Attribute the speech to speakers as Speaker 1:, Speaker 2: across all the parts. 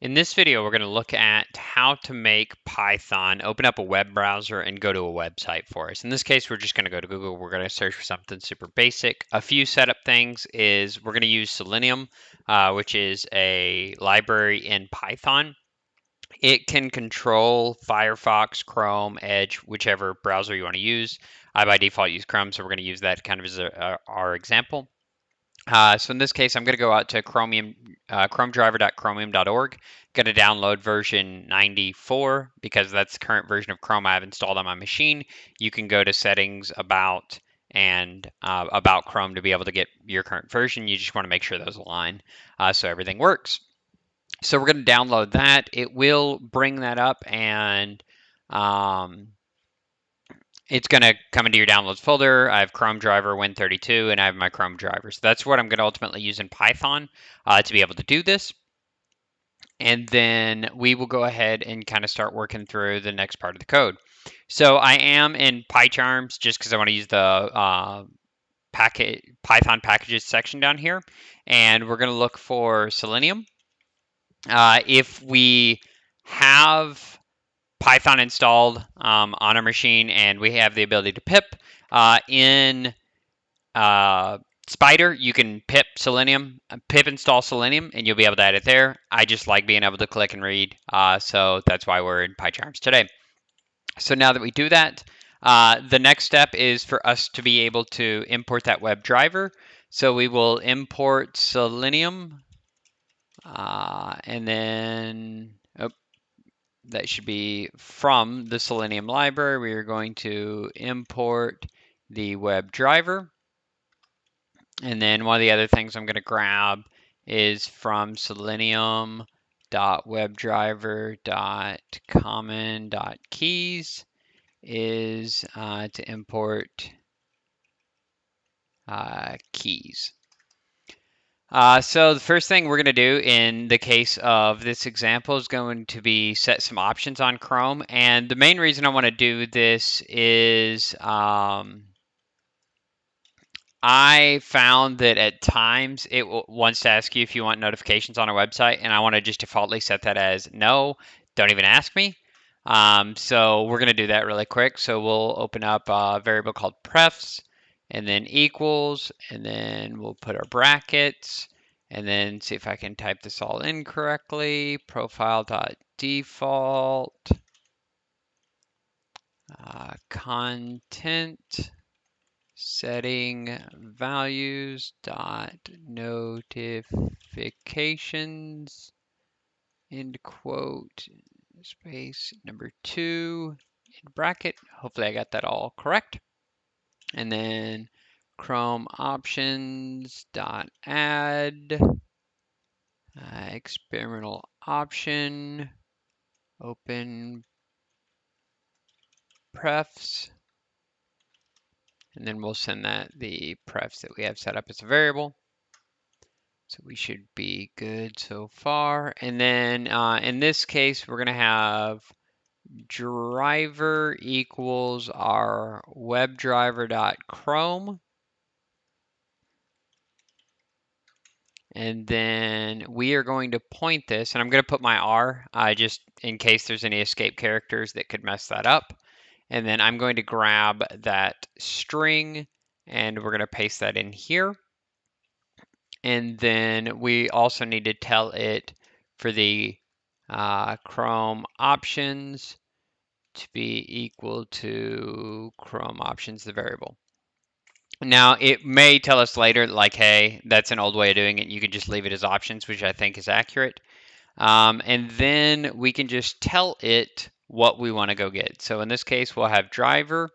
Speaker 1: In this video, we're going to look at how to make Python open up a web browser and go to a website for us. In this case, we're just going to go to Google. We're going to search for something super basic. A few setup things is we're going to use Selenium, which is a library in Python. It can control Firefox, Chrome, Edge, whichever browser you want to use. I by default use Chrome, so we're going to use that kind of as our example. So in this case, I'm going to go out to chromedriver.chromium.org. Going to download version 94 because that's the current version of Chrome I have installed on my machine. You can go to settings, about, and about Chrome to be able to get your current version. You just want to make sure those align so everything works. So we're going to download that. It will bring that up and it's going to come into your downloads folder. I have Chrome driver Win32 and I have my Chrome driver. So that's what I'm going to ultimately use in Python to be able to do this. And then we will go ahead and kind of start working through the next part of the code. So I am in PyCharms just because I want to use the Python packages section down here. And we're going to look for Selenium. If we have Python installed on our machine and we have the ability to pip. In Spider, you can pip Selenium, pip install Selenium, and you'll be able to add it there. I just like being able to click and read, so that's why we're in PyCharms today. So now that we do that, the next step is for us to be able to import that web driver. So we will import Selenium, and then that should be from the Selenium library. We are going to import the web driver. And then one of the other things I'm going to grab is from selenium.webdriver.common.keys is to import keys. So the first thing we're going to do in the case of this example is going to be set some options on Chrome. And the main reason I want to do this is I found that at times it wants to ask you if you want notifications on a website, and I want to just defaultly set that as no, don't even ask me. So we're going to do that really quick. So we'll open up a variable called prefs, and then equals, and then we'll put our brackets, and then see if I can type this all in correctly. Profile.default, content, setting values dot notifications, end quote, space number 2 in bracket. Hopefully I got that all correct. And then Chrome options dot add experimental option, open prefs, and then we'll send that the prefs that we have set up as a variable. So we should be good so far. And then in this case, we're going to have driver equals our webdriver.chrome. And then we are going to point this, and I'm going to put my R just in case there's any escape characters that could mess that up. And then I'm going to grab that string and we're going to paste that in here. And then we also need to tell it for the Chrome options to be equal to Chrome options, the variable. Now, it may tell us later, like, hey, that's an old way of doing it. You can just leave it as options, which I think is accurate. And then we can just tell it what we want to go get. So in this case, we'll have driver.get.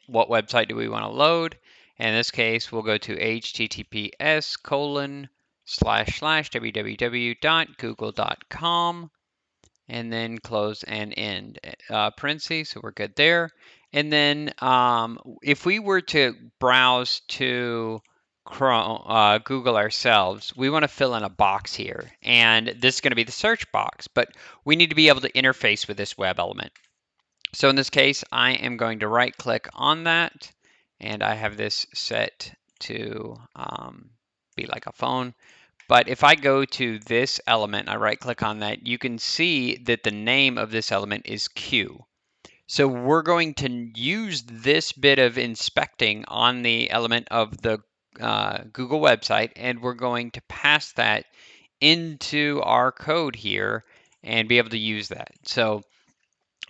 Speaker 1: What website do we want to load? In this case, we'll go to https://www.google.com and then close and end parentheses, so we're good there. And then if we were to browse to Chrome, Google ourselves, we want to fill in a box here. And this is going to be the search box, but we need to be able to interface with this web element. So in this case, I am going to right click on that, and I have this set to be like a phone. But if I go to this element, I right click on that, you can see that the name of this element is Q. So we're going to use this bit of inspecting on the element of the Google website, and we're going to pass that into our code here and be able to use that. So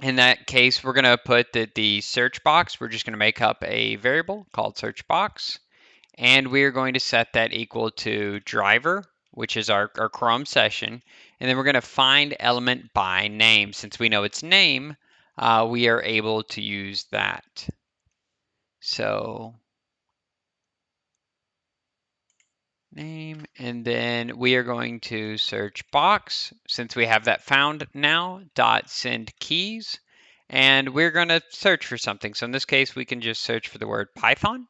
Speaker 1: in that case, we're going to put that the search box, we're just going to make up a variable called search box, and we're going to set that equal to driver, which is our Chrome session, and then we're going to find element by name. Since we know its name, we are able to use that. So name, and then we are going to search box, since we have that found now, dot send keys, and we're going to search for something. So in this case, we can just search for the word Python,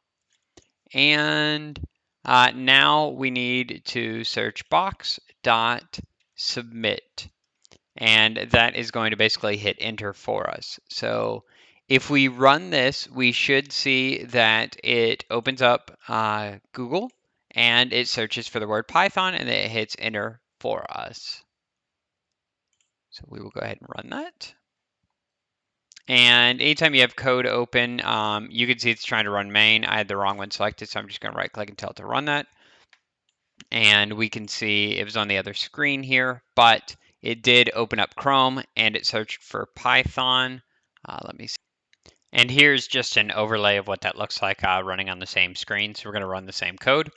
Speaker 1: and now we need to search box dot submit, and that is going to basically hit enter for us. So if we run this, we should see that it opens up Google and it searches for the word Python and it hits enter for us. So we will go ahead and run that. And anytime you have code open, you can see it's trying to run main. I had the wrong one selected, so I'm just going to right click and tell it to run that. And we can see it was on the other screen here, but it did open up Chrome and it searched for Python. Let me see. And here's just an overlay of what that looks like running on the same screen. So we're going to run the same code.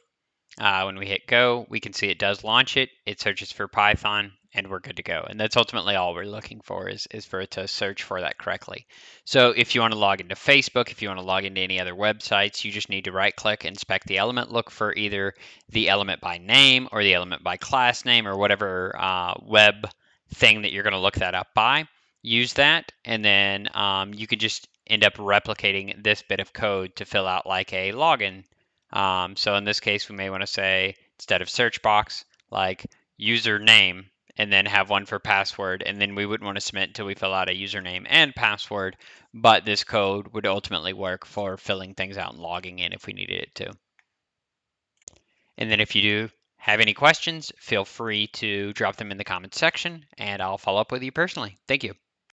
Speaker 1: When we hit go, we can see it does launch it. It searches for Python, and we're good to go. And that's ultimately all we're looking for is for it to search for that correctly. So if you want to log into Facebook, if you want to log into any other websites, you just need to right click, inspect the element, look for either the element by name or the element by class name or whatever web thing that you're going to look that up by. Use that, and then you can just end up replicating this bit of code to fill out like a login. So in this case, we may want to say, instead of search box, like username, and then have one for password. And then we wouldn't want to submit until we fill out a username and password. But this code would ultimately work for filling things out and logging in if we needed it to. And then if you do have any questions, feel free to drop them in the comments section, and I'll follow up with you personally. Thank you.